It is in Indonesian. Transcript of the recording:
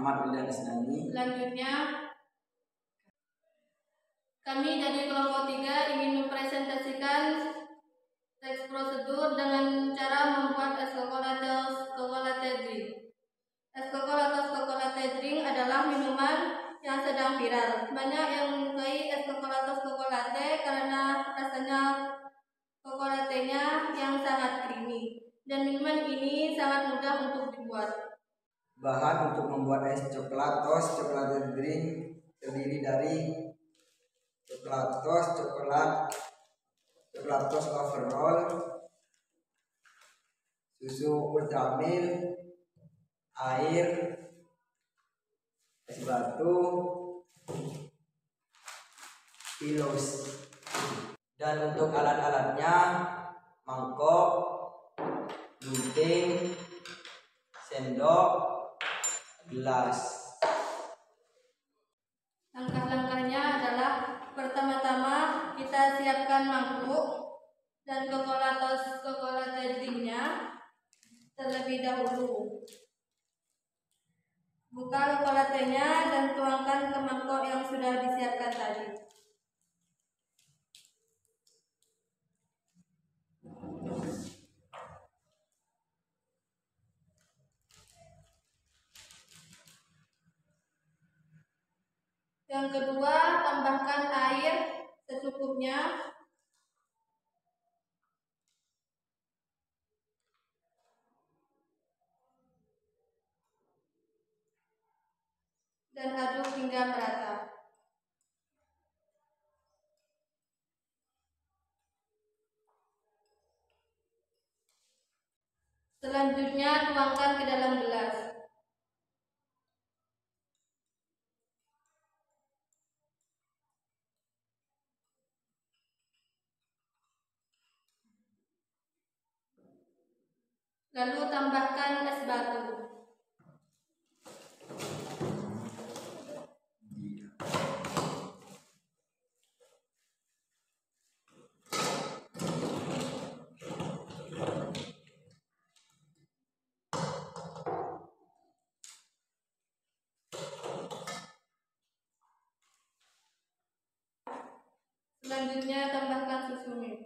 Ahmad Wildan Isnani. Selanjutnya, kami dari kelompok 3 ingin mempresentasikan teks prosedur dengan cara membuat es coklat atau chocolate drink. Es coklat atau chocolate drink adalah minuman yang sedang viral. Banyak yang menyukai es coklat atau chocolate karena rasanya cocolatenya yang sangat creamy. Dan minuman ini sangat mudah untuk dibuat. Bahan untuk membuat es coklat tos chocolate drink terdiri dari coklat tos overall, susu ultramilk, air, es batu, pilus. Dan untuk alat-alatnya mangkok, gunting, sendok, gelas. Langkah-langkahnya adalah pertama-tama kita siapkan mangkuk dan chocolate drinknya terlebih dahulu. Buka chocolatenya dan tuangkan ke mangkok yang sudah disiapkan tadi. Yang kedua, tambahkan air secukupnya. Dan aduk hingga merata. Selanjutnya, tuangkan ke dalam gelas. Lalu tambahkan es batu. Selanjutnya, tambahkan susu milk.